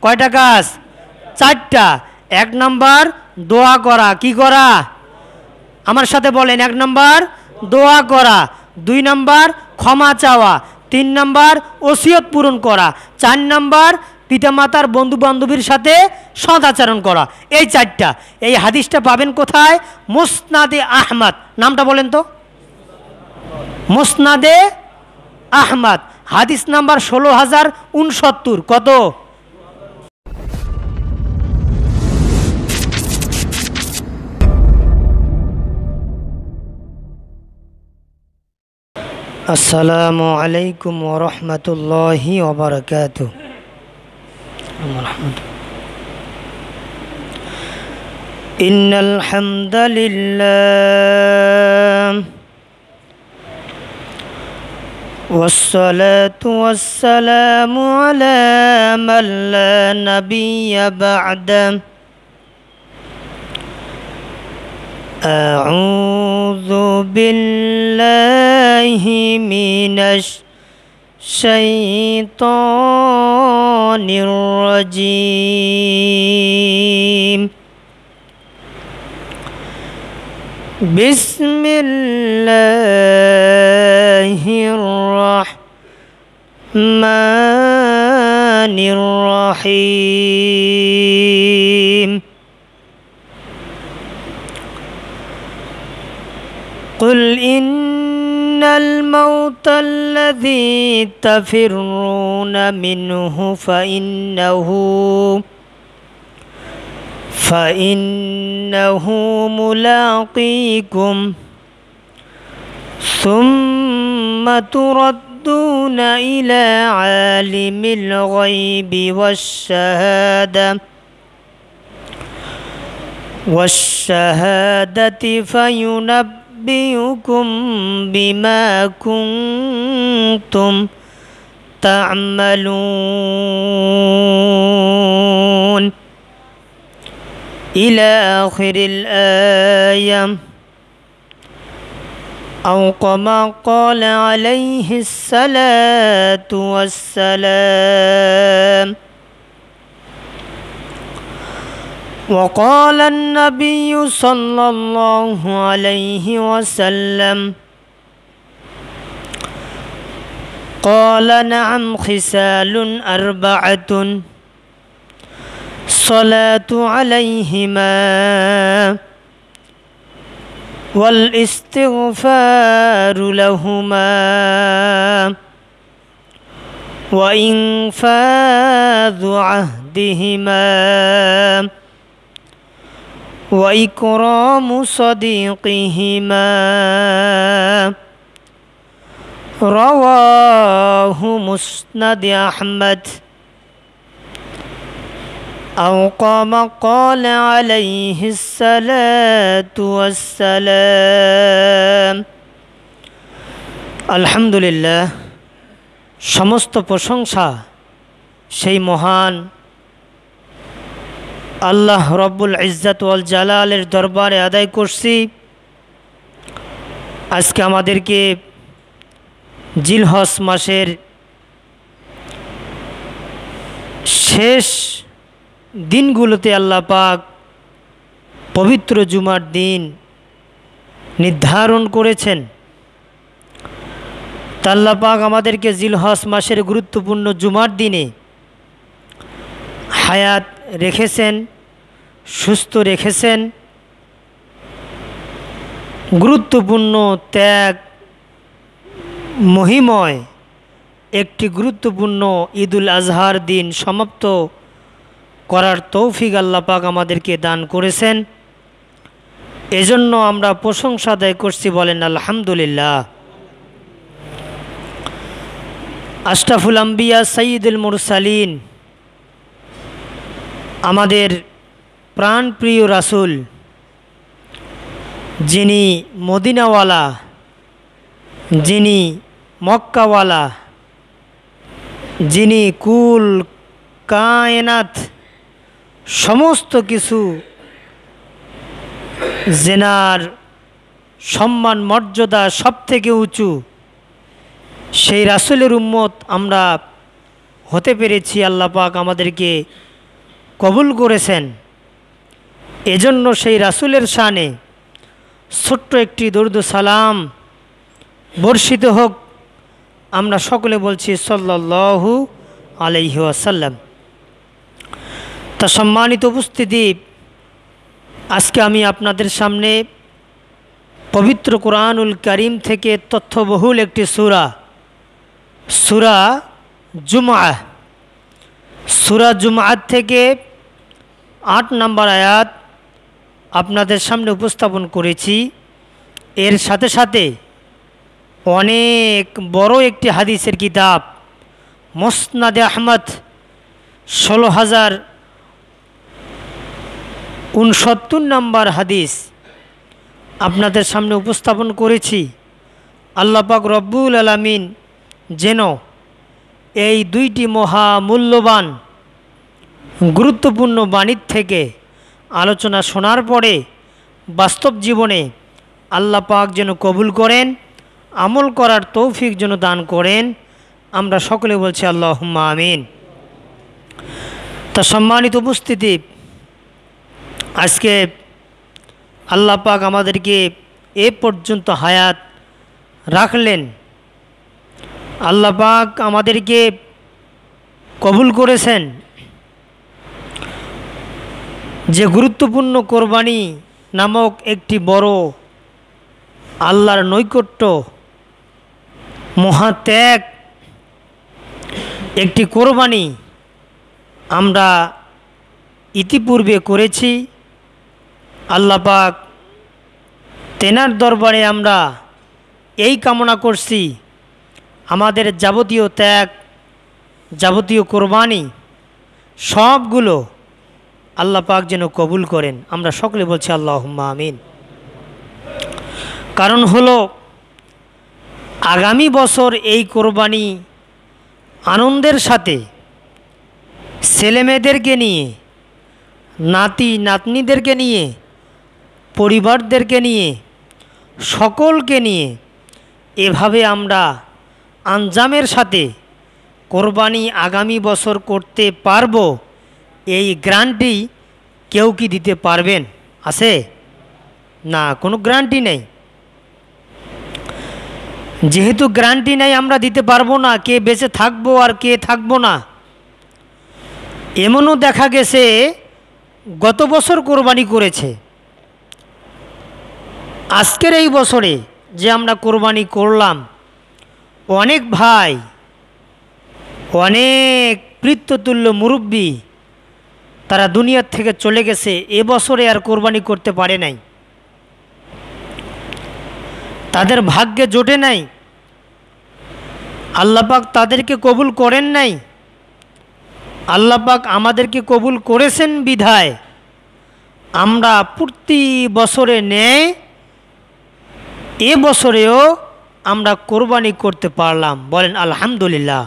কয়টা কাজ? চারটা। এক নাম্বার দোয়া করা। কি করা? আমার সাথে বলেন। এক নাম্বার দোয়া করা, দুই নাম্বার ক্ষমা চাওয়া, তিন নাম্বার ওসিয়ত পূরণ করা, চার নাম্বার পিতামাতার বন্ধু বান্ধবীর সাথে সদাচরণ করা। এই চারটা। এই হাদিসটা পাবেন কোথায়? মুসনাদে আহমদ। নামটা বলেন তো। মুসনাদে আহমদ, হাদিস নাম্বার 16,069। কত? আসসালামু আলাইকুম ওয়া রাহমাতুল্লাহি ওয়া বারাকাতুহু। ইন্নাল হামদালিল্লাহ ওয়াসসালাতু ওয়াসসালামু আলা মান লা নাবিয়্যা বা'দা। আউযু বিল্লাহি মিনাশ শাইতানির রাজীম। বিসমিল্লাহির রাহমানির রাহিম। قل إن الموت الذي تفرون منه فإنه ملاقيكم ثم تردون إلى عالم الغيب والشهادة فينبئكم بما كنتم تعملون إلى آخر الآية، أو كما قال عليه الصلاة والسلام. وقال النبي صلى الله عليه وسلم قال نعم خصال أربعة الصلاة عليهما والاستغفار لهما وإنفاذ عهدهما وإكرام صديقهما. رواه مسند أحمد، أو كما قال عليه الصلاة والسلام. আলহামদুলিল্লাহ, সমস্ত প্রশংসা সেই মহান আল্লাহ রব্বুল ইজ্জত ওয়াল জালালের দরবারে আদায় করছি। আজকে আমাদেরকে জিলহজ মাসের শেষ দিনগুলোতে আল্লাহ পাক পবিত্র জুমার দিন নির্ধারণ করেছেন। তা আল্লাহ পাক আমাদেরকে জিলহজ মাসের গুরুত্বপূর্ণ জুমার দিনে হায়াত রেখেছেন, সুস্থ রেখেছেন। গুরুত্বপূর্ণ ত্যাগ মহিময় একটি গুরুত্বপূর্ণ ঈদুল আজহার দিন সমাপ্ত করার তৌফিক আল্লাহ পাক আমাদেরকে দান করেছেন। এজন্য আমরা প্রশংসা আদায় করছি, বলেন আলহামদুলিল্লাহ। আশরাফুল আম্বিয়া সাইয়্যিদুল মুরসালিন, আমাদের প্রাণপ্রিয় রাসূল, যিনি মদিনাওয়ালা, যিনি মক্কাওয়ালা, যিনি কুল কায়নাত সমস্ত কিছু জেনার সম্মান মর্যাদা সব থেকে উঁচু, সেই রাসূলের উম্মত আমরা হতে পেরেছি। আল্লাহ পাক আমাদেরকে কবুল করেছেন। এজন্য সেই রাসূলের শানে ছোট্ট একটি দরুদ সালাম বর্ষিত হোক। আমরা সকলে বলছি সাল্লাল্লাহু আলাইহি ওয়াসাল্লাম। তা সম্মানিত উপস্থিতি, আজকে আমি আপনাদের সামনে পবিত্র কোরআনুল কারীম থেকে তথ্যবহুল একটি সূরা জুমআহ থেকে 8 নম্বর আয়াত আপনাদের সামনে উপস্থাপন করেছি। এর সাথে সাথে অনেক বড় একটি হাদিসের কিতাব মুসনাদে আহমদ 16,069 নম্বর হাদিস আপনাদের সামনে উপস্থাপন করেছি। আল্লাহ পাক রব্বুল আলামিন যেন এই দুইটি মহামূল্যবান গুরুত্বপূর্ণ বাণীর থেকে আলোচনা শোনার পরে বাস্তব জীবনে আল্লাহ পাক যেন কবুল করেন, আমল করার তৌফিক যেন দান করেন। আমরা সকলে বলছি আল্লাহুম্মা আমিন। তা সম্মানিত উপস্থিতি, আজকে আল্লাহ পাক আমাদেরকে এ পর্যন্ত হায়াত রাখলেন। আল্লাহ পাক আমাদেরকে কবুল করেছেন। যে গুরুত্বপূর্ণ কোরবানি নামক একটি বড় আল্লাহর নৈকট্য মহাত্যাগ একটি কোরবানি আমরা ইতিপূর্বে করেছি। আল্লাহ পাক তেনার দরবারে আমরা এই কামনা করছি, আমাদের যাবতীয় ত্যাগ, যাবতীয় কোরবানি সবগুলো আল্লাহ পাক যেন কবুল করেন। আমরা সকলে বলছি আল্লাহুম্মা আমিন। কারণ হলো আগামী বছর এই কোরবানি আনন্দের সাথে ছেলেমেয়েদেরকে নিয়ে, নাতি নাতনিদেরকে নিয়ে, পরিবারদেরকে নিয়ে, সকলকে নিয়ে এভাবে আমরা আঞ্জামের সাথে কোরবানি আগামী বছর করতে পারবো, এই গ্যারান্টি কেউ কি দিতে পারবেন? আছে না? কোনো গ্যারান্টি নেই। যেহেতু গ্যারান্টি নেই, আমরা দিতে পারবো না কে বেঁচে থাকবো আর কে থাকবো না। এমনও দেখা গেছে গত বছর কোরবানি করেছে, আজকের এই বছরে যে আমরা কোরবানি করলাম, অনেক ভাই, অনেক পিতৃতুল্য মুরব্বী তারা দুনিয়ার থেকে চলে গেছে, এবছরে আর কোরবানি করতে পারে নাই, তাদের ভাগ্যে জোটে নাই। আল্লাহ পাক তাদেরকে কবুল করেন নাই। আল্লাহ পাক আমাদেরকে কবুল করেছেন বিধায় আমরা প্রতি বছরে নেই এ বছরেও আমরা কোরবানি করতে পারলাম। বলেন আলহামদুলিল্লাহ।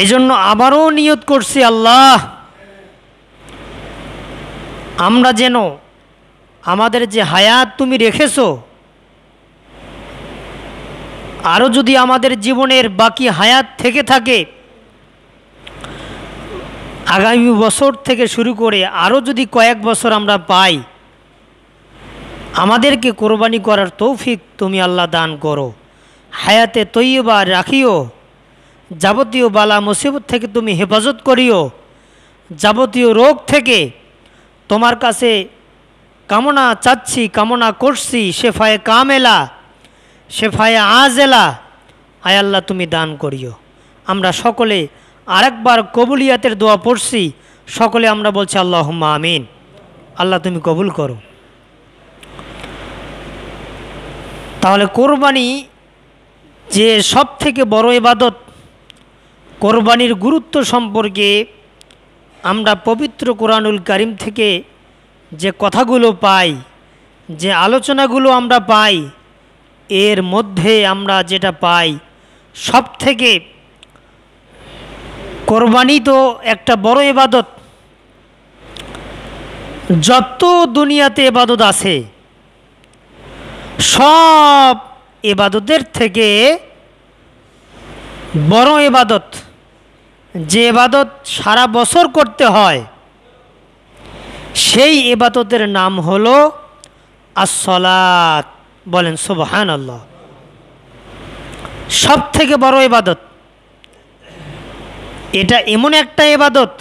এজন্য আবারও নিয়ত করছি, আল্লাহ আমরা যেন আমাদের যে হায়াত তুমি রেখেছো, আরও যদি আমাদের জীবনের বাকি হায়াত থেকে থাকে, আগামী বছর থেকে শুরু করে আরও যদি কয়েক বছর আমরা পাই, আমাদেরকে কোরবানি করার তৌফিক তুমি আল্লাহ দান করো। হায়াতে তৈয়বা রাখিও, যাবতীয় বালা মুসিবত থেকে তুমি হেফাজত করিও, যাবতীয় রোগ থেকে তোমার কাছে কামনা চাচ্ছি, কামনা করছি, শেফায়ে কামেলা, শেফায়ে আজেলা আয় আল্লাহ তুমি দান করিও। আমরা সকলে আরেকবার কবুলিয়াতের দোয়া পড়ছি, সকলে আমরা বলছি আল্লাহুম্মা আমিন। আল্লাহ তুমি কবুল করো। তাহলে কোরবানি যে সব থেকে বড় ইবাদত, কোরবানির গুরুত্ব সম্পর্কে আমরা পবিত্র কোরআনুল কারীম থেকে যে কথাগুলো পাই, যে আলোচনাগুলো আমরা পাই, এর মধ্যে আমরা যেটা পাই সব থেকে কোরবানি তো একটা বড় ইবাদত। যত দুনিয়াতে ইবাদত আছে সব ইবাদতের থেকে বড় ইবাদত যে ইবাদত সারা বছর করতে হয় সেই ইবাদতের নাম হলো as-সালাত। বলেন সুবহানাল্লাহ। সব থেকে বড় ইবাদত এটা, এমন একটা ইবাদত,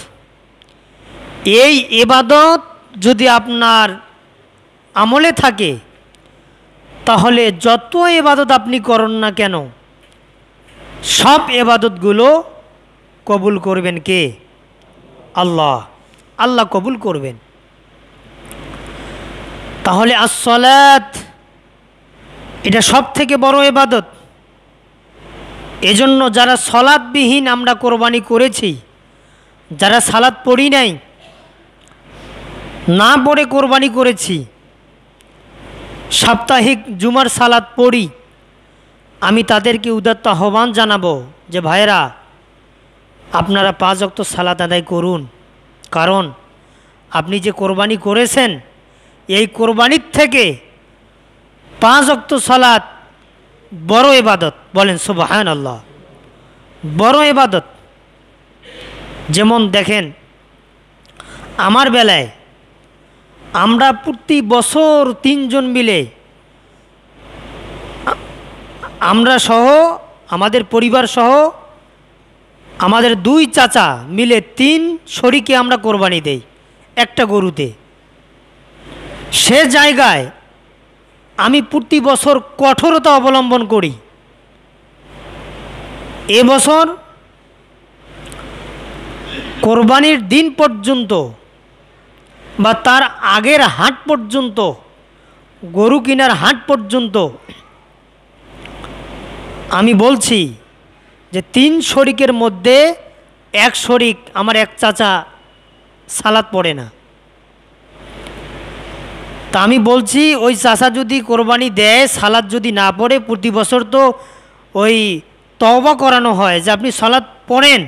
এই ইবাদত যদি আপনার আমলে থাকে তাহলে যত ইবাদত আপনি করেন না কেন সব ইবাদতগুলো কবুল করবেন কে? আল্লাহ। আল্লাহ কবুল করবেন। তাহলে as-সালাত এটা সব থেকে বড় ইবাদত। এজন্য যারা সালাতবিহীন আমরা কোরবানি করেছি, যারা সালাত পড়ি নাই, না পড়ে কোরবানি করেছি, সাপ্তাহিক জুমার সালাত পড়ি, আমি তাদেরকে উদাত্ত আহ্বান জানাবো যে ভাইরা আপনারা 5 ওয়াক্ত সালাত আদায় করুন। কারণ আপনি যে কোরবানি করেছেন এই কোরবানির থেকে 5 ওয়াক্ত সালাত বড় ইবাদত। বলেন সুবহানাল্লাহ। বড় ইবাদত। যেমন দেখেন আমার বেলায় আমরা প্রতি বছর 3 জন মিলে, আমরা সহ আমাদের পরিবার সহ আমাদের 2 চাচা মিলে 3 শরীকে আমরা কোরবানি দেই একটা গরুতে। সে জায়গায় আমি প্রতি বছর কঠোরতা অবলম্বন করি। এবছর কোরবানির দিন পর্যন্ত বা তার আগের হাট পর্যন্ত, গরু কেনার হাট পর্যন্ত আমি বলছি যে 3 শরিকের মধ্যে 1 শরিক আমার এক চাচা সালাত পড়ে না। তা আমি বলছি ওই চাচা যদি কোরবানি দেয়, সালাত যদি না পড়ে, প্রতি বছর তো ওই তওবা করানো হয় যে আপনি সালাত পড়েন,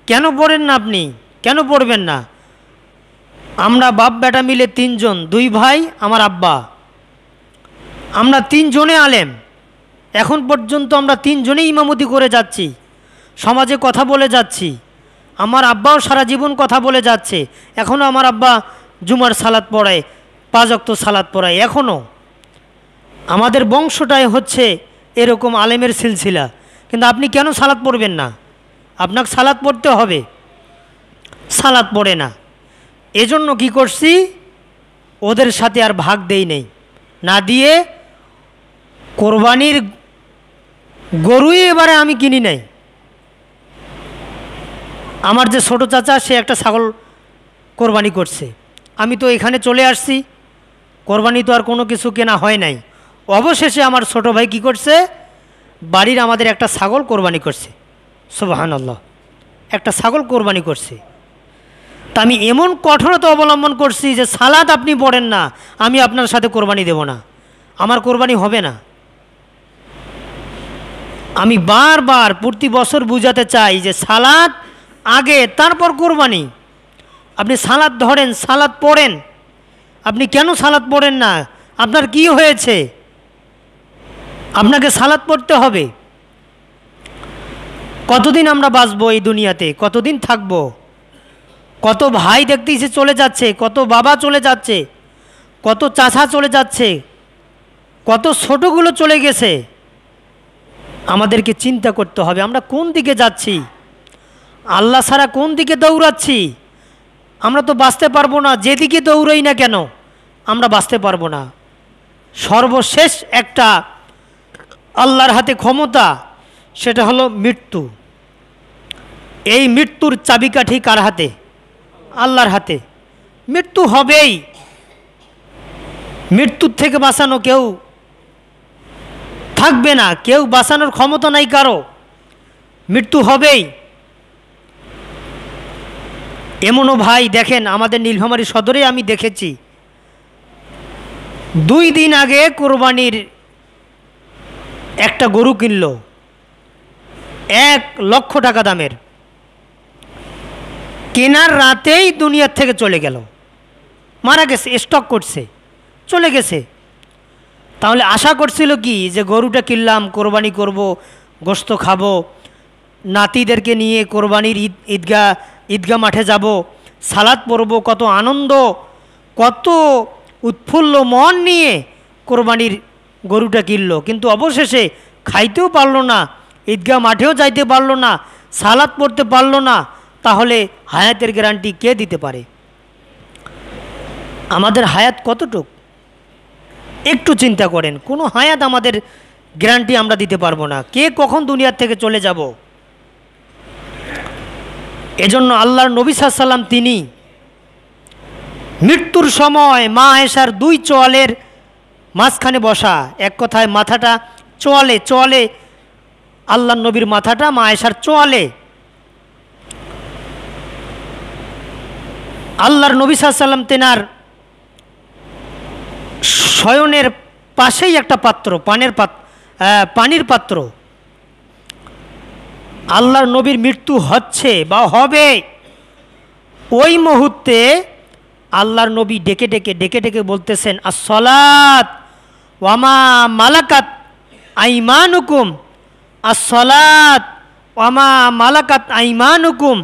কেন পড়েন না? আপনি কেন পড়বেন না? আমরা বাপ বেটা মিলে 3 জন, 2 ভাই আমার আব্বা, আমরা 3 জনে আলেম। এখন পর্যন্ত আমরা 3 জনেই ইমামতি করে যাচ্ছি, সমাজে কথা বলে যাচ্ছি। আমার আব্বাও সারা জীবন কথা বলে যাচ্ছে। এখনও আমার আব্বা জুমার সালাত পড়ায়, 5 ওয়াক্ত সালাত পড়ায় এখনও। আমাদের বংশটাই হচ্ছে এরকম আলেমের সিলসিলা। কিন্তু আপনি কেন সালাত পড়বেন না? আপনাকে সালাত পড়তে হবে, সালাত পড়ে না। এজন্য কি করছি, ওদের সাথে আর ভাগ দেই নেই, না দিয়ে কোরবানির গরুই এবারে আমি কিনি নাই। আমার যে ছোট চাচা সে একটা ছাগল কোরবানি করছে, আমি তো এখানে চলে আসছি, কোরবানি তো আর কোনো কিছু কেনা হয় নাই। অবশেষে আমার ছোট ভাই কি করছে, বাড়ির আমাদের একটা ছাগল কোরবানি করছে। সুবহানাল্লাহ। একটা ছাগল কোরবানি করছে। তা আমি এমন কঠোরতা অবলম্বন করছি যে সালাত আপনি পড়েন না, আমি আপনার সাথে কোরবানি দেব না, আমার কোরবানি হবে না। আমি বারবার প্রতি বছর বুঝাতে চাই যে সালাত আগে, তারপর কোরবানি। আপনি সালাত ধরেন, সালাত পড়েন। আপনি কেন সালাত পড়েন না? আপনার কি হয়েছে? আপনাকে সালাত পড়তে হবে। কতদিন আমরা বাঁচবো এই দুনিয়াতে? কতদিন থাকব? কত ভাই দেখতেছি চলে যাচ্ছে, কত বাবা চলে যাচ্ছে, কত চাচা চলে যাচ্ছে, কত ছোটগুলো চলে গেছে। আমাদেরকে চিন্তা করতে হবে আমরা কোন দিকে যাচ্ছি, আল্লাহ ছাড়া কোন দিকে দৌড়াচ্ছি। আমরা তো বাঁচতে পারবো না, যেদিকে দৌড়াই না কেন আমরা বাঁচতে পারবো না। সর্বশেষ একটা আল্লাহর হাতে ক্ষমতা, সেটা হলো মৃত্যু। এই মৃত্যুর চাবিকাঠি কার হাতে? আল্লাহর হাতে। মৃত্যু হবেই, মৃত্যুর থেকে বাঁচানো কেউ থাকবে না, কেউ বাঁচানোর ক্ষমতা নাই কারো, মৃত্যু হবেই। এমনও ভাই দেখেন আমাদের নীলফামারী সদরে আমি দেখেছি, 2 দিন আগে কোরবানির একটা গরু কিনল 1 লক্ষ টাকা দামের, কেনার রাতেই দুনিয়ার থেকে চলে গেল, মারা গেছে, স্টক করছে, চলে গেছে। তাহলে আশা করছিল কি যে গরুটা কিনলাম, কোরবানি করব, গোশত খাবো, নাতিদেরকে নিয়ে কোরবানির ঈদগাহ মাঠে যাব, সালাত পড়ব, কত আনন্দ, কত উৎফুল্ল মন নিয়ে কোরবানির গরুটা কিনল, কিন্তু অবশেষে খাইতেও পারলো না, ঈদগাহ মাঠেও যাইতে পারলো না, সালাত পড়তে পারলো না। তাহলে হায়াতের গ্যারান্টি কে দিতে পারে? আমাদের হায়াত কতটুক একটু চিন্তা করেন। কোনো হায়াত আমাদের গ্যারান্টি আমরা দিতে পারবো না, কে কখন দুনিয়ার থেকে চলে যাব। এজন্য আল্লাহর নবী সাল্লাল্লাহু আলাইহি ওয়াসাল্লাম তিনি মৃত্যুর সময় মা আয়েশার দুই চোয়ালের মাঝখানে বসা, এক কথায় মাথাটা চোয়ালে আল্লাহর নবীর মাথাটা মা আয়েশার চোয়ালে। আল্লাহর নবী সাল্লাল্লাহু আলাইহি ওয়াসাল্লাম তেনার শয়নের পাশেই একটা পাত্র, পানির পাত্র। আল্লাহর নবীর মৃত্যু হচ্ছে বা হবে, ওই মুহূর্তে আল্লাহর নবী ডেকে ডেকে বলতেছেন, আসসালাত ওয়ামা মালাকাত আইমানুকুম, আসসালাত ওয়ামা মালাকাত আইমানুকুম,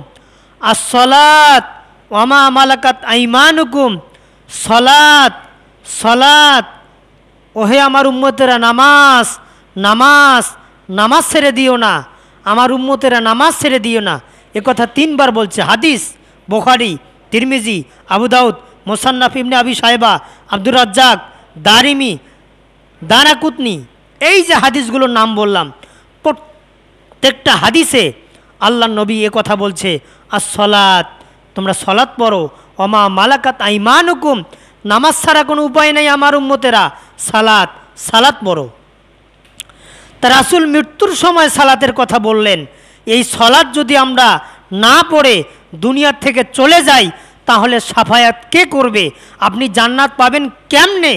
আসসালাত ওয়ামা মালাকাত আইমানুকুম, সালাত সালাত। ওহে আমার উম্মতেরা, নামাজ নামাজ নামাজ ছেড়ে দিও না, আমার উম্মতেরা নামাজ ছেড়ে দিও না। একথা 3 বার বলছে। হাদিস বুখারী, তিরমিজি, আবু দাউদ, মুসান্নাফ ইবনে আবি শায়বা, আব্দুর রাজ্জাক, দারিমি, দারাকুতনি, এই যে হাদিসগুলোর নাম বললাম, প্রত্যেকটা হাদিসে আল্লাহর নবী কথা বলছে, আসসালাত, তোমরা সলাৎ পড়ো, ওমা মালাকাত আইমানুকুম, নামাজ ছাড়া কোনো উপায় নেই আমার উম্মতেরা, সালাত পড়ো। তা রাসূল মৃত্যুর সময় সালাতের কথা বললেন। এই সালাত যদি আমরা না পড়ে দুনিয়ার থেকে চলে যাই, তাহলে সাফায়াত কে করবে? আপনি জান্নাত পাবেন কেমনে?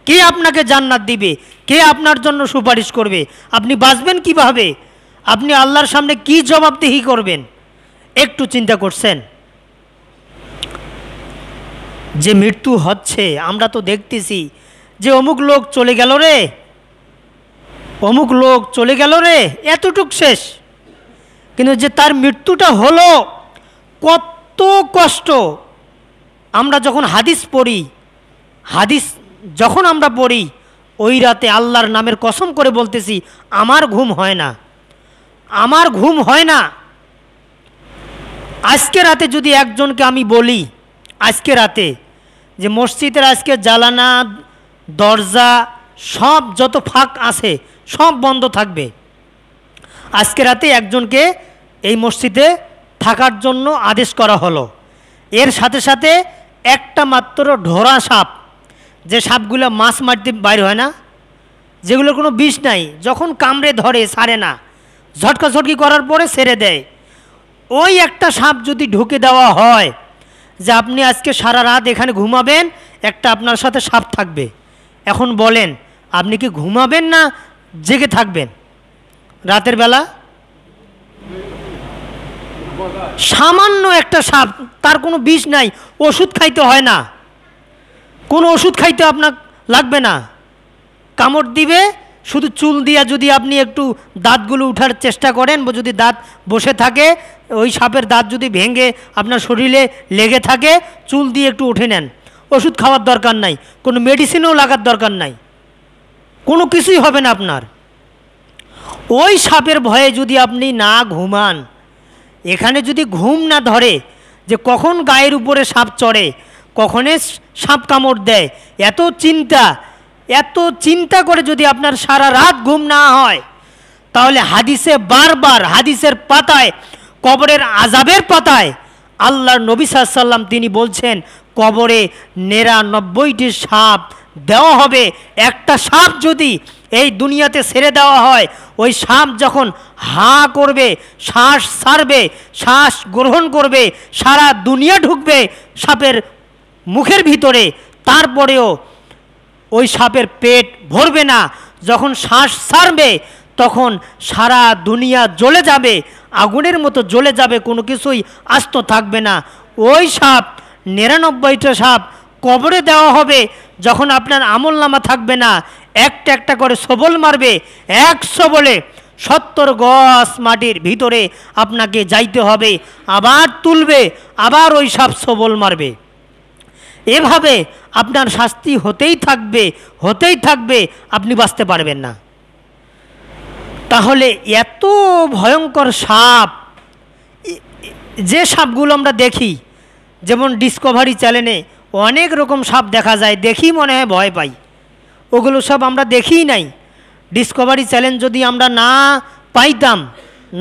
কে আপনাকে জান্নাত দিবে? কে আপনার জন্য সুপারিশ করবে? আপনি বাঁচবেন কিভাবে? আপনি আল্লাহর সামনে কি জবাবদিহি করবেন? একটু চিন্তা করছেন? যে মৃত্যু হচ্ছে, আমরা তো দেখতেছি যে অমুক লোক চলে গেল রে, অমুক লোক চলে গেল রে, এতটুক শেষ। কিন্তু যে তার মৃত্যুটা হলো, কত কষ্ট। আমরা যখন হাদিস পড়ি, হাদিস যখন আমরা পড়ি, ওই রাতে আল্লাহর নামের কসম করে বলতেছি, আমার ঘুম হয় না, আমার ঘুম হয় না। আজকে রাতে যদি একজনকে আমি বলি, আজকে রাতে যে মসজিদের আজকে জানালা দরজা সব যত ফাঁক আছে সব বন্ধ থাকবে, আজকে রাতে একজনকে এই মসজিদে থাকার জন্য আদেশ করা হলো। এর সাথে সাথে একটা মাত্র ঢোরা সাপ, যে সাপগুলো মাছ মারতে বাইর হয় না, যেগুলোর কোনো বিষ নাই, যখন কামড়ে ধরে ছাড়ে না, ঝটকাঝটকি করার পরে ছেড়ে দেয়, ওই একটা সাপ যদি ঢুকে দেওয়া হয় যে আপনি আজকে সারা রাত এখানে ঘুমাবেন, একটা আপনার সাথে সাপ থাকবে, এখন বলেন আপনি কি ঘুমাবেন না জেগে থাকবেন রাতের বেলা? সামান্য একটা সাপ, তার কোনো বিষ নাই, ওষুধ খাইতে হয় না, কোনো ওষুধ খাইতে আপনার লাগবে না, কামড় দিবে, শুধু চুল দিয়া যদি আপনি একটু দাঁতগুলো উঠার চেষ্টা করেন, যদি দাঁত বসে থাকে, ওই সাপের দাঁত যদি ভেঙে আপনার শরীরে লেগে থাকে, চুল দিয়ে একটু উঠে নেন, ওষুধ খাওয়ার দরকার নাই, কোনো মেডিসিনও লাগার দরকার নাই, কোনো কিছুই হবে না আপনার। ওই সাপের ভয়ে যদি আপনি না ঘুমান, এখানে যদি ঘুম না ধরে যে কখন গায়ের উপরে সাপ চড়ে, কখনে সাপ কামড় দেয়, এত চিন্তা করে যদি আপনার সারা রাত ঘুম না হয়, তাহলে হাদিসে বারবার, হাদিসের পাতায়, কবরের আযাবের পাতায় আল্লাহর নবী সাল্লাল্লাহু আলাইহি ওয়াসাল্লাম তিনি বলছেন, কবরে 99টি সাপ দেওয়া হবে। একটা সাপ যদি এই দুনিয়াতে ছেড়ে দেওয়া হয়, ওই সাপ যখন হাঁ করবে, শ্বাস ছাড়বে, শ্বাস গ্রহণ করবে, সারা দুনিয়া ঢুকবে সাপের মুখের ভিতরে, তারপরেও ওই সাপের পেট ভরবে না। যখন শ্বাস ছাড়বে তখন সারা দুনিয়া জ্বলে যাবে, আগুনের মতো জ্বলে যাবে, কোনো কিছুই আস্ত থাকবে না। ওই সাপ 99টা সাপ কবরে দেওয়া হবে। যখন আপনার আমলনামা থাকবে না, একটা একটা করে সবল মারবে, এক সবলে 70 গজ মাটির ভিতরে আপনাকে যাইতে হবে, আবার তুলবে, আবার ওই সাপ সবল মারবে। এভাবে আপনার শাস্তি হতেই থাকবে, হতেই থাকবে, আপনি বাঁচতে পারবেন না। তাহলে এত ভয়ঙ্কর সাপ, যে সাপগুলো আমরা দেখি, যেমন ডিসকভারি চ্যানেলে অনেক রকম সাপ দেখা যায়, দেখি মনে হয় ভয় পাই, ওগুলো সব আমরা দেখিই নাই। ডিসকভারি চ্যানেল যদি আমরা না পাইতাম,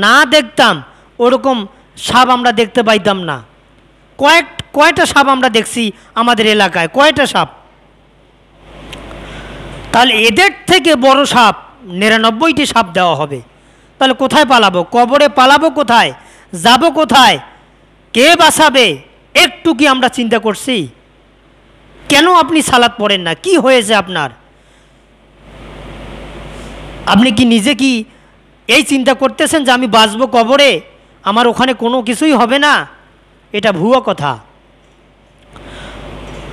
না দেখতাম, ওরকম সাপ আমরা দেখতে পাইতাম না। কয়টা সাপ আমরা দেখছি আমাদের এলাকায়, কয়টা সাপ? তাহলে এদের থেকে বড় সাপ 99টি সাপ দেওয়া হবে। তাহলে কোথায় পালাবো? কবরে পালাবো কোথায়? যাব কোথায়? কে বাঁচাবে? একটু কি আমরা চিন্তা করছি? কেন আপনি সালাত পড়েন না? কি হয়েছে আপনার? আপনি কি নিজে কি এই চিন্তা করতেছেন যে আমি বাঁচবো কবরে, আমার ওখানে কোনো কিছুই হবে না? এটা ভুয়া কথা।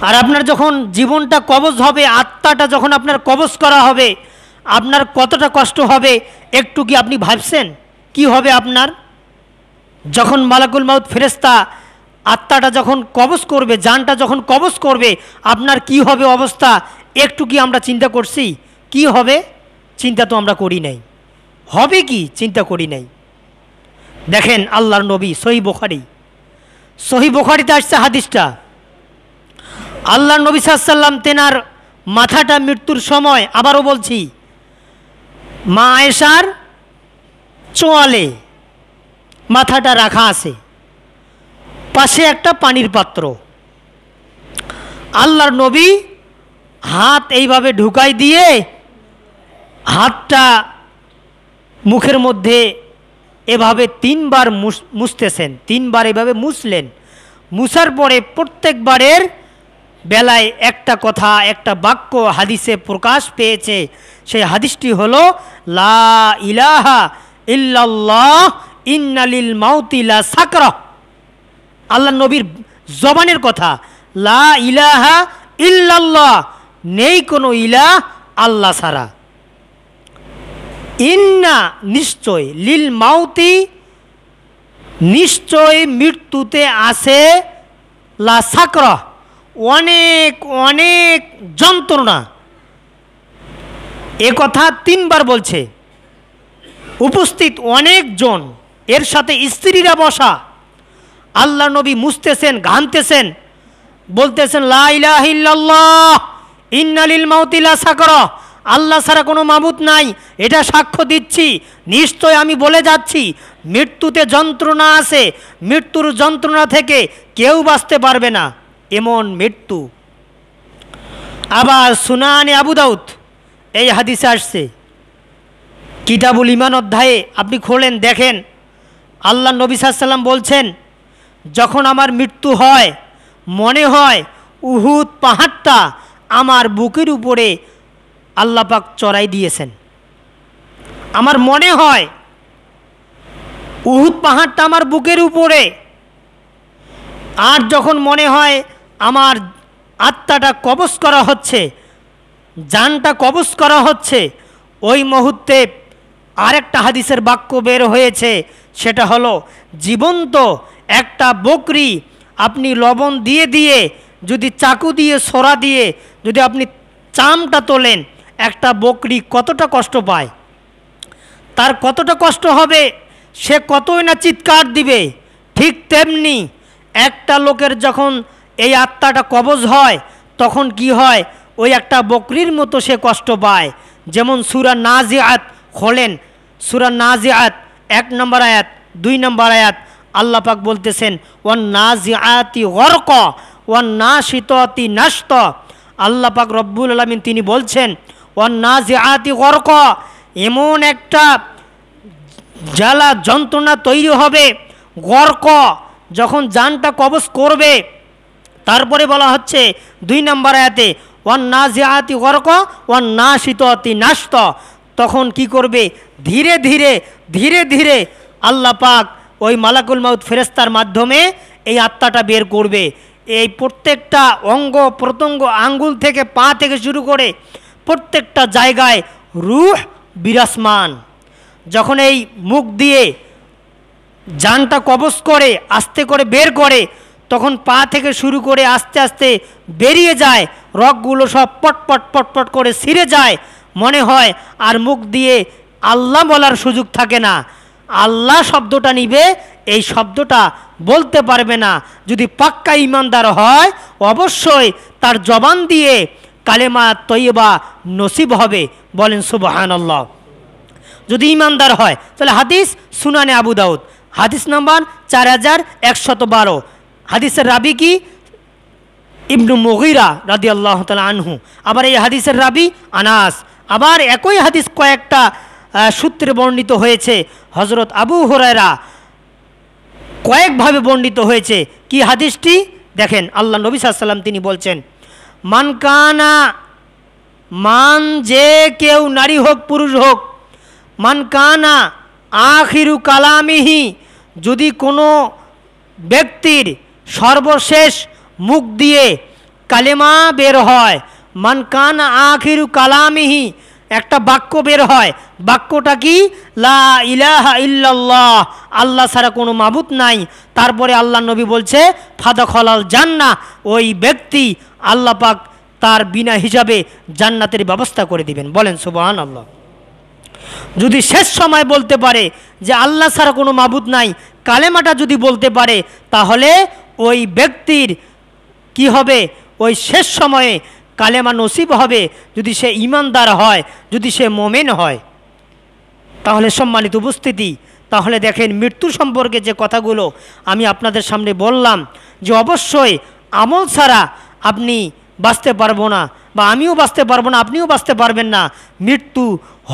আর আপনার যখন জীবনটা কবজ হবে, আত্মাটা যখন আপনার কবজ করা হবে, আপনার কতটা কষ্ট হবে একটু কি আপনি ভাবছেন? কি হবে আপনার যখন মালাকুল মাউত ফেরেশতা আত্মাটা যখন কবজ করবে, জানটা যখন কবজ করবে, আপনার কি হবে অবস্থা? একটু কি আমরা চিন্তা করছি? কি হবে? চিন্তা তো আমরা করি নাই। হবে কি? চিন্তা করি নাই। দেখেন আল্লাহর নবী, সহিহ বুখারীতে আসছে হাদিসটা। আল্লাহর নবী সাল্লাল্লাহু আলাইহি ওয়াসাল্লাম তেনার মাথাটা মৃত্যুর সময়, আবারও বলছি, মা আয়েশার চোয়ালে মাথাটা রাখা আছে, পাশে একটা পানির পাত্র। আল্লাহর নবী হাত এইভাবে ঢুকাই দিয়ে হাতটা মুখের মধ্যে এভাবে 3 বার মুছতেছেন, 3 বার এভাবে মুছলেন। মুছার পরে প্রত্যেকবারের বেলায় একটা কথা, একটা বাক্য হাদিসে প্রকাশ পেয়েছে। সেই হাদিসটি হলো লা ইলাহা ইল্লাল্লাহ ইন্নালিল মাউতি লা সাকরাহ। আল্লাহ নবীর জবানের কথা, লা ইলাহা ইল্লাল্লাহ, নেই কোনো ইলাহ আল্লাহ ছাড়া। ইন্না, নিশ্চয়, লিল মাউতি, নিশ্চয় মৃত্যুতে আছে, লা সাকরাহ, অনেক অনেক যন্ত্রণা। এ কথা 3 বার বলছে। উপস্থিত অনেকজন, এর সাথে স্ত্রীরা বসা। আল্লাহ নবী মুছতেছেন, ঘামতেছেন, বলতেছেন লা ইলাহা ইল্লাল্লাহ ইন্না লিল মাউতি লা সাকরাহ, আল্লাহ ছাড়া কোনো মাবুদ নাই, এটা সাক্ষ্য দিচ্ছি। নিশ্চয় আমি বলে যাচ্ছি, মৃত্যুতে যন্ত্রণা আছে, মৃত্যুর যন্ত্রণা থেকে কেউ বাঁচতে পারবে না, এমন মৃত্যু। আবার সুনানে আবু দাউদ এই হাদিসে আসছে, কিতাবুল ঈমান অধ্যায়ে আপনি খোলেন, দেখেন আল্লাহ নবী সাল্লাল্লাহু আলাইহি ওয়াসাল্লাম বলছেন, যখন আমার মৃত্যু হয়, মনে হয় উহুদ পাহাড়টা আমার বুকের উপরে আল্লাহ পাক চড়াই দিয়েছেন। আমার মনে হয় উহুদ পাহাড়টা আমার বুকের উপরে। আর যখন মনে হয় আমার আত্মাটা কবজ করা হচ্ছে, জানটা কবজ করা হচ্ছে, ওই মুহূর্তে আরেকটা হাদিসের বাক্য বের হয়েছে, সেটা হলো জীবন্ত একটা বকরি আপনি লবণ দিয়ে দিয়ে, যদি চাকু দিয়ে, সোরা দিয়ে যদি আপনি চামটা তোলেন, একটা বকরি কতটা কষ্ট পায়, তার কতটা কষ্ট হবে, সে কতই না চিৎকার দিবে। ঠিক তেমনি একটা লোকের যখন এই আত্মাটা কবজ হয়, তখন কি হয়, ওই একটা বকরির মতো সে কষ্ট পায়। যেমন সূরা নাজিআত খোলেন, সূরা নাজিআত 1 নম্বর আয়াত, 2 নম্বর আয়াত, আল্লাহ পাক বলতেছেন ওয়ান নাজিআতি গরকা ওয়ান নাশিতাতি নাশতা। আল্লাহ পাক রব্বুল আলামিন তিনি বলছেন ওয়ান নাজিআতি গরকা, এমন একটা জ্বালা যন্ত্রণা তৈরি হবে, গরক, যখন জানটা কবজ করবে। তারপরে বলা হচ্ছে 2 নম্বর আয়াতে ওয়ান নাজিআতি গরকা ওয়ান নাশিতাতি নাশতা, তখন কি করবে, ধীরে ধীরে ধীরে ধীরে আল্লাহ পাক ওই মালাকুল মাউত ফেরেশতার মাধ্যমে এই আত্মাটা বের করবে। এই প্রত্যেকটা অঙ্গ প্রত্যঙ্গ, আঙ্গুল থেকে পা থেকে শুরু করে প্রত্যেকটা জায়গায় রূহ বিরাজমান। যখন এই মুখ দিয়ে জানটা কবজ করে আস্তে করে বের করে, তখন পা থেকে শুরু করে আস্তে আস্তে বেরিয়ে যায়, রগগুলো সব পটপট পটপট করে ছিঁড়ে যায়। মনে হয় আর মুখ দিয়ে আল্লাহ বলার সুযোগ থাকে না। আল্লাহ শব্দটা নিবে, এই শব্দটা বলতে পারবে না। যদি পাক্কা ইমানদার হয় অবশ্যই তার জবান দিয়ে কালেমা তৈয়বা নসিব হবে। বলেন সুবহানাল্লাহ। যদি ইমানদার হয় তাহলে হাদিস সুনানে আবু দাউদ, হাদিস নাম্বার 4112। হাদিসের রাবি কি? ইবনু মুগীরা রাদিয়াল্লাহু তাআলা আনহু। আবার এই হাদিসের রাবি আনাস। আবার একই হাদিস কয়েকটা সূত্রে বর্ণিত হয়েছে। হযরত আবু হুরায়রা কয়েকভাবে বর্ণিত হয়েছে। কি হাদিসটি দেখেন, আল্লাহ নবী সাল্লাল্লাহু আলাইহি ওয়াসাল্লাম তিনি বলছেন, মান যে কেউ, নারী হোক পুরুষ হোক, মান কানা আখিরু কালামিহি, যদি কোনো ব্যক্তির সর্বশেষ মুখ দিয়ে কালেমা বের হয়, মান কানা আখিরু কালামিহি, একটা বাক্য বের হয়, বাক্যটা কি? লা ইলাহা ইল্লাল্লাহ, আল্লাহ ছাড়া কোনো মাবুদ নাই। তারপরে আল্লাহ নবী বলছে ফাদাখালাল জান্নাহ, ওই ব্যক্তি আল্লাহ পাক তার বিনা হিসাবে জান্নাতের ব্যবস্থা করে দিবেন। বলেন সুবহানাল্লাহ। যদি শেষ সময় বলতে পারে যে আল্লাহ ছাড়া কোনো মাবুদ নাই, কালেমাটা যদি বলতে পারে, তাহলে ওই ব্যক্তির কি হবে? ওই শেষ সময়ে কালেমা নসিব হবে, যদি সে ইমানদার হয়, যদি সে মোমেন হয়। তাহলে সম্মানিত উপস্থিতি, তাহলে দেখেন মৃত্যু সম্পর্কে যে কথাগুলো আমি আপনাদের সামনে বললাম, যে অবশ্যই আমল ছাড়া আপনি বাঁচতে পারবো না, বা আমিও বাঁচতে পারবো না, আপনিও বাঁচতে পারবেন না। মৃত্যু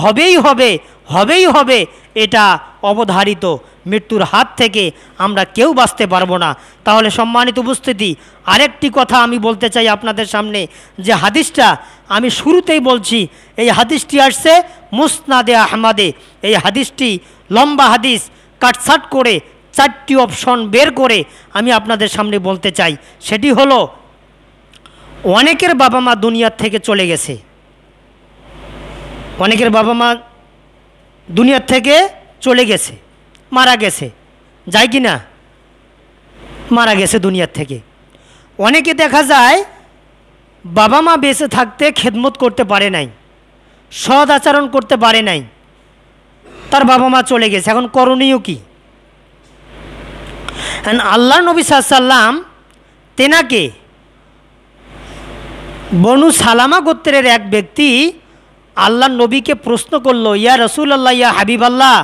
হবেই হবে, হবেই হবে, এটা অবধারিত। মৃত্যুর হাত থেকে আমরা কেউ বাঁচতে পারবো না। তাহলে সম্মানিত উপস্থিতি, আরেকটি কথা আমি বলতে চাই আপনাদের সামনে, যে হাদিসটা আমি শুরুতেই বলছি, এই হাদিসটি আসছে মুসনাদে আহমদে। এই হাদিসটি লম্বা হাদিস, কাটছাট করে 4টি অপশন বের করে আমি আপনাদের সামনে বলতে চাই। সেটি হলো, অনেকের বাবা মা দুনিয়ার থেকে চলে গেছে, অনেকের বাবা মা দুনিয়ার থেকে চলে গেছে, মারা গেছে, যায় কি না? মারা গেছে দুনিয়ার থেকে। অনেকে দেখা যায় বাবা মা বেঁচে থাকতে খেদমত করতে পারে নাই, সৎ আচরণ করতে পারে নাই, তার বাবা মা চলে গেছে, এখন করণীয় কি? আল্লাহ নবী সাল্লাল্লাহু আলাইহি ওয়াসাল্লাম তেনাকে বনু সালামা গোত্রের এক ব্যক্তি আল্লাহ নবীকে প্রশ্ন করলো, ইয়া রাসূলুল্লাহ, ইয়া হাবিবাল্লাহ,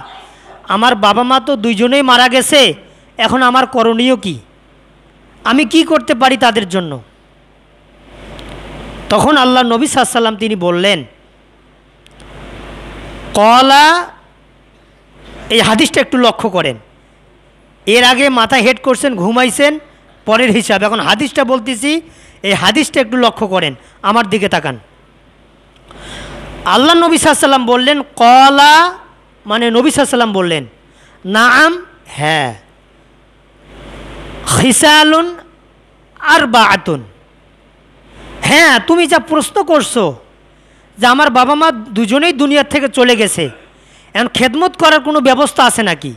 আমার বাবা মা তো দুইজনেই মারা গেছে, এখন আমার করণীয় কি? আমি কি করতে পারি তাদের জন্য? তখন আল্লাহ নবী সাল্লাল্লাহু আলাইহি ওয়াসাল্লাম তিনি বললেন, কলা, এই হাদিসটা একটু লক্ষ্য করেন, এর আগে মাথা হেড করছেন, ঘুমাইছেন, পরের হিসাব। এখন হাদিসটা বলতেছি, এই হাদিসটা একটু লক্ষ্য করেন, আমার দিকে তাকান। আল্লাহ নবী সাল্লাল্লাহু আলাইহি ওয়াসাল্লাম বললেন, কলা মানে নবী সাল্লাল্লাহু আলাইহি ওয়াসাল্লাম বললেন, নাআম, হ্যাঁ, খিসালুন আরবাআতুন, হ্যাঁ তুমি যা প্রশ্ন করছো যে আমার বাবা মা দুজনেই দুনিয়ার থেকে চলে গেছে, এখন খেদমত করার কোনো ব্যবস্থা আছে নাকি?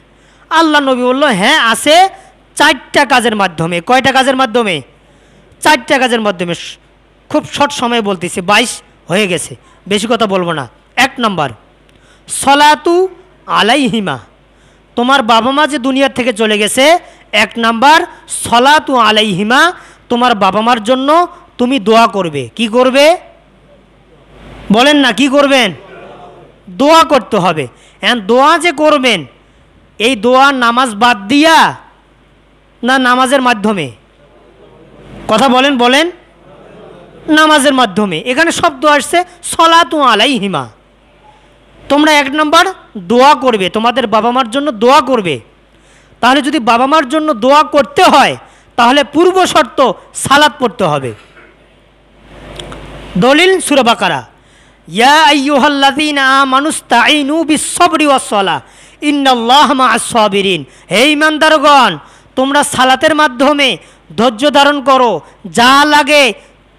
আল্লাহ নবী বলল, হ্যাঁ আছে, 4টা কাজের মাধ্যমে। কয়টা কাজের মাধ্যমে? 4টা কাজের মাধ্যমে। খুব শর্ট সময়ে বলতেছি, 22 হয়ে গেছে, বেশি কথা বলবো না। 1 নম্বর, সলাতু আলাইহিমা, তোমার বাবা মা যে দুনিয়ার থেকে চলে গেছে, 1 নম্বর সলাতু আলাইহিমা, তোমার বাবা মার জন্য তুমি দোয়া করবে। কি করবে? বলেন না, কি করবেন? দোয়া করতে হবে। এখন দোয়া যে করবেন, এই দোয়া নামাজ বাদ দিয়া না নামাজের মাধ্যমে? কথা বলেন, বলেন। নামাজের মাধ্যমে। এখানে শব্দ আসছে সলাতু আলাইহিমা, তোমরা 1 নম্বর দোয়া করবে, তোমাদের বাবা মার জন্য দোয়া করবে। তাহলে যদি বাবা মার জন্য দোয়া করতে হয়, তাহলে পূর্ব শর্ত সালাত পড়তে হবে। দলিল সূরা বাকারা, ইয়া আইয়ুহাল্লাযীনা আমানুস্তাঈনু বিস-সাবরি ওয়াস-সালাহ ইন্নাল্লাহা মা'আস-সাবিরিন, হে ঈমানদারগণ, তোমরা সালাতের মাধ্যমে ধৈর্য ধারণ করো, যা লাগে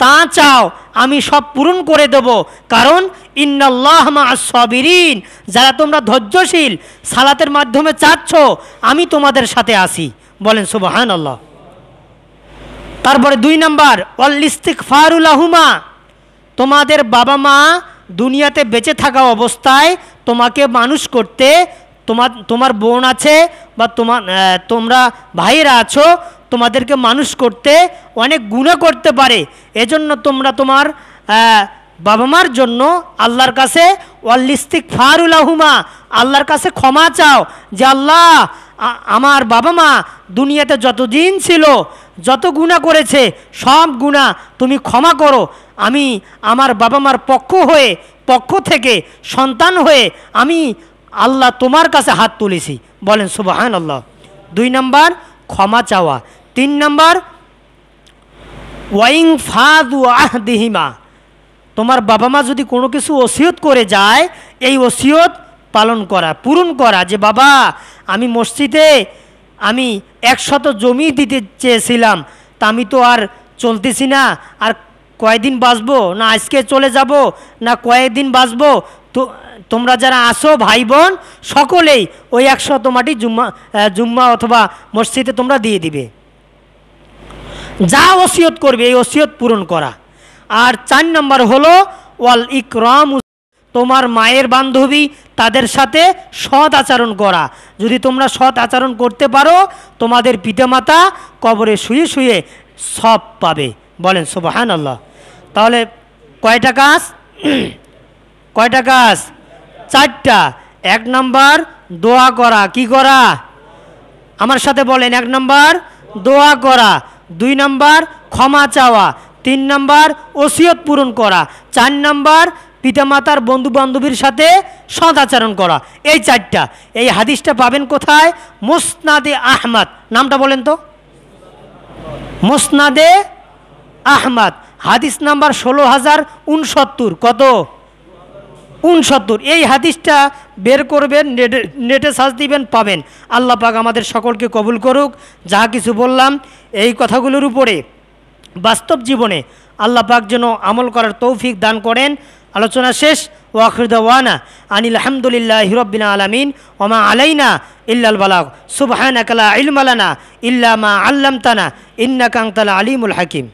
তা চাও, আমি সব পূরণ করে দেব, কারণ ইন্নাল্লাহ মা'আস সাবিরিন, যারা তোমরা ধৈর্যশীল সালাতের মাধ্যমে চাচ্ছ আমি তোমাদের সাথে আছি। বলেন সুবহানাল্লাহ। তারপরে 2 নাম্বার ওয়াল ইস্তিগফারু লাহুমা, তোমাদের বাবা মা দুনিয়াতে বেঁচে থাকা অবস্থায় তোমাকে মানুষ করতে, তোমার বোন আছে বা তোমরা ভাইয়েরা আছো, তোমাদেরকে মানুষ করতে অনেক গুনাহ করতে পারে। এজন্য তোমরা তোমার বাবা মার জন্য আল্লাহর কাছে ওয়াল ইস্তিগফারু লাহুমা, আল্লাহর কাছে ক্ষমা চাও যে আল্লাহ আমার বাবা মা দুনিয়াতে যতদিন ছিল যত গুনাহ করেছে সব গুনাহ তুমি ক্ষমা করো। আমি আমার বাবা মার পক্ষ থেকে সন্তান হয়ে আমি আল্লাহ তোমার কাছে হাত তুলেছি। বলেন সুবহানাল্লাহ। 2 নাম্বার ক্ষমা চাওয়া। 3 নাম্বার ওয়াইং ফাদু আহদিহিমা, তোমার বাবা মা যদি কোনো কিছু ওসিয়ত করে যায় এই ওসিয়ত পালন করা, পূরণ করা, যে বাবা আমি মসজিদে 100 জমি দিতে চেয়েছিলাম, তা আমি তো আর চলতেছি না, আর কয়েকদিন বাঁচবো, না আজকে চলে যাব, না কয়েকদিন বাঁচবো, তো তোমরা যারা আসো ভাই বোন সকলেই ওই 100 মাটি জুম্মা অথবা মসজিদে তোমরা দিয়ে দিবে। যা ওসিয়ত করবে এই ওসিয়ত পূরণ করা। আর 4 নাম্বার হলো ওয়াল ইকরাম, তোমার মায়ের বান্ধবী তাদের সাথে সৎ আচরণ করা। যদি তোমরা সৎ আচরণ করতে পারো তোমাদের পিতামাতা কবরে শুয়ে শুয়ে সব পাবে। বলেন সুবহানাল্লাহ। তাহলে কয়টা কাজ? 4টা। 1 নাম্বার দোয়া করা, কি করা? আমার সাথে বলেন। 1 নাম্বার দোয়া করা, 2 নাম্বার ক্ষমা চাওয়া, 3 নাম্বার ওসিয়ত পূরণ করা, 4 নাম্বার পিতামাতার বন্ধু বান্ধবীর সাথে সদাচরণ করা। এই 4টা। এই হাদিসটা পাবেন কোথায়? মুসনাদে আহমদ। নামটা বলেন তো। মুসনাদে আহমদ, হাদিস নাম্বার 16069। কত? 69। এই হাদিসটা বের করবেন, নেটে সার্চ দিবেন, পাবেন। আল্লাহ পাক আমাদের সকলকে কবুল করুক। যা কিছু বললাম এই কথাগুলোর উপরে বাস্তব জীবনে আল্লাহ পাক যেন আমল করার তৌফিক দান করেন। আলোচনা শেষ। ওয়া আখিরু দাওয়ানা আনিল হামদুলিল্লাহি রাব্বিল আলামিন ওয়া মা আলাইনা ইল্লাল বালাগ। সুবহানাকা লা ইলমা লানা ইল্লা মা আল্লামতানা ইন্নাকা আনতাল আলিমুল হাকিম।